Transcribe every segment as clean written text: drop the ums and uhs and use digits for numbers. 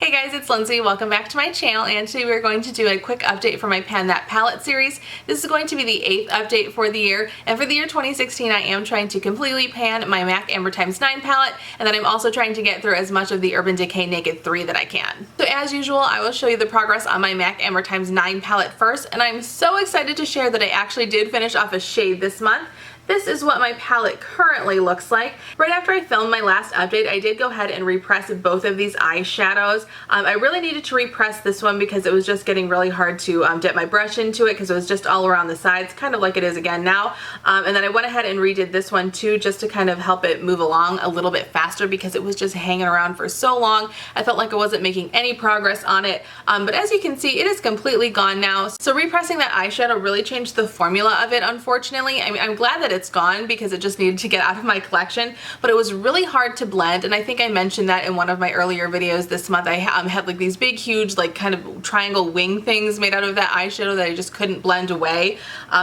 Hey guys, it's Lindsay. Welcome back to my channel, and today we're going to do a quick update for my Pan That Palette series. This is going to be the 8th update for the year, and for the year 2016 I am trying to completely pan my MAC Amber x9 palette, and then I'm also trying to get through as much of the Urban Decay Naked 3 that I can. So as usual, I will show you the progress on my MAC Amber x9 palette first, and I'm so excited to share that I actually did finish off a shade this month. This is what my palette currently looks like. Right after I filmed my last update, I did go ahead and repress both of these eyeshadows. I really needed to repress this one because it was just getting really hard to dip my brush into it because it was just all around the sides, kind of like it is again now. And then I went ahead and redid this one too, just to kind of help it move along a little bit faster because it was just hanging around for so long. I felt like I wasn't making any progress on it. But as you can see, it is completely gone now. So repressing that eyeshadow really changed the formula of it, unfortunately. I mean, I'm glad that it's gone because it just needed to get out of my collection, but it was really hard to blend, and I think I mentioned that in one of my earlier videos this month. I had like these big huge like kind of triangle wing things made out of that eyeshadow that I just couldn't blend away.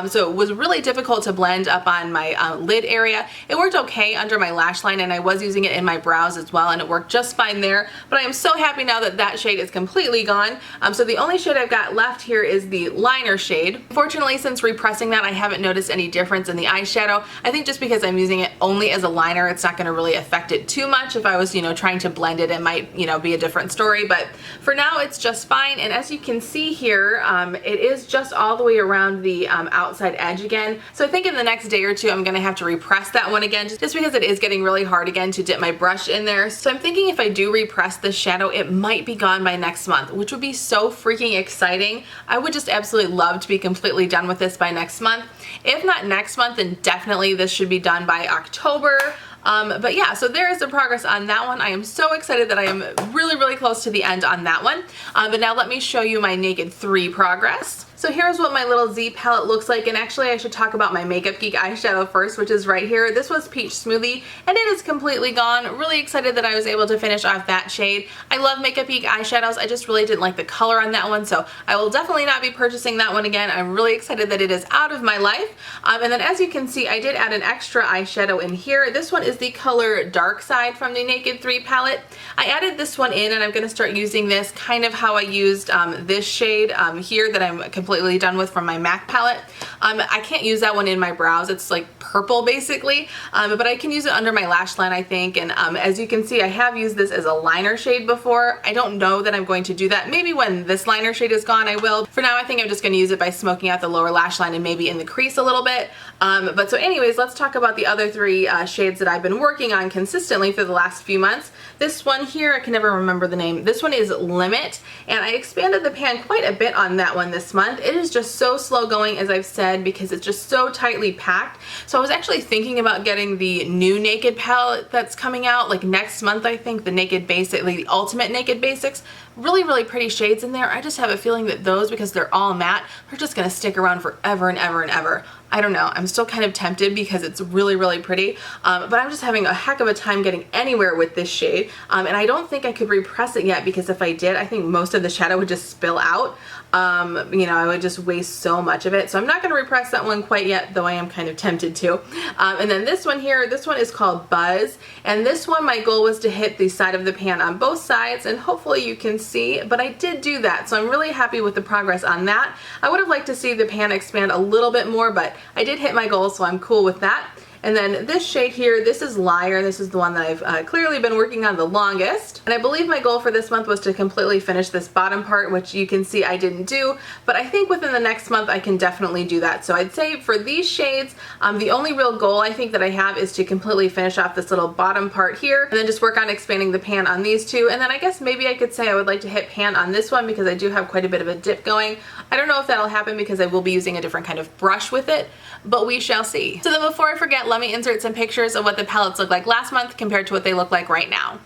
So it was really difficult to blend up on my lid area. It worked okay under my lash line, and I was using it in my brows as well, and it worked just fine there, but I am so happy now that that shade is completely gone. So the only shade I've got left here is the liner shade. Fortunately, since repressing that, I haven't noticed any difference in the eyeshadow. I think just because I'm using it only as a liner, it's not going to really affect it too much. If I was, trying to blend it, it might, be a different story, but for now it's just fine. And as you can see here, it is just all the way around the outside edge again. So I think in the next day or two, I'm going to have to repress that one again, just because it is getting really hard again to dip my brush in there. So I'm thinking if I do repress this shadow, it might be gone by next month, which would be so freaking exciting. I would just absolutely love to be completely done with this by next month. If not next month, then definitely this should be done by October. But yeah, so there is the progress on that one. I am so excited that I am really close to the end on that one. But now let me show you my Naked 3 progress. So here's what my little Z palette looks like, and actually I should talk about my Makeup Geek eyeshadow first, which is right here. This was Peach Smoothie, and it is completely gone. Really excited that I was able to finish off that shade. I love Makeup Geek eyeshadows. I just really didn't like the color on that one, so I will definitely not be purchasing that one again. I'm really excited that it is out of my life. And then as you can see, I did add an extra eyeshadow in here. This one is the color Dark Side from the Naked 3 palette. I added this one in, and I'm going to start using this kind of how I used this shade here that I'm completely done with from my MAC palette. I can't use that one in my brows. It's like purple basically, but I can use it under my lash line, I think. And as you can see, I have used this as a liner shade before. I don't know that I'm going to do that. Maybe when this liner shade is gone, I will. For now, I think I'm just going to use it by smoking out the lower lash line and maybe in the crease a little bit. But so anyways, let's talk about the other three shades that I've been working on consistently for the last few months. This one here, I can never remember the name. This one is Limit, and I expanded the pan quite a bit on that one this month. It is just so slow going, as I've said, because it's just so tightly packed. So I was actually thinking about getting the new Naked palette that's coming out like next month, I think, the Naked Basic, like the Ultimate Naked Basics. Really pretty shades in there. I just have a feeling that those, because they're all matte, they're just gonna stick around forever and ever and ever. I don't know. I'm still kind of tempted because it's really pretty, but I'm just having a heck of a time getting anywhere with this shade, and I don't think I could repress it yet, because if I did, I think most of the shadow would just spill out. I would just waste so much of it. So I'm not going to repress that one quite yet, though I am kind of tempted to. And then this one here, this one is called Buzz. And this one, my goal was to hit the side of the pan on both sides, and hopefully you can see, but I did do that. So I'm really happy with the progress on that. I would have liked to see the pan expand a little bit more, but I did hit my goal, so I'm cool with that. And then this shade here, this is Liar. This is the one that I've clearly been working on the longest. And I believe my goal for this month was to completely finish this bottom part, which you can see I didn't do. But I think within the next month I can definitely do that. So I'd say for these shades, the only real goal I think that I have is to completely finish off this little bottom part here, and then just work on expanding the pan on these two. And then I guess maybe I could say I would like to hit pan on this one, because I do have quite a bit of a dip going. I don't know if that'll happen because I will be using a different kind of brush with it, but we shall see. So then before I forget, let me insert some pictures of what the palettes looked like last month compared to what they look like right now.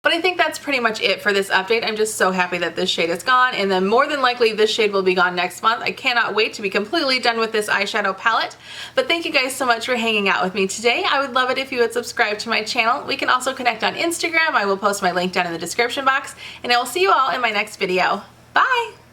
But I think that's pretty much it for this update. I'm just so happy that this shade is gone, and then more than likely this shade will be gone next month. I cannot wait to be completely done with this eyeshadow palette. But thank you guys so much for hanging out with me today. I would love it if you would subscribe to my channel. We can also connect on Instagram. I will post my link down in the description box, and I will see you all in my next video. Bye!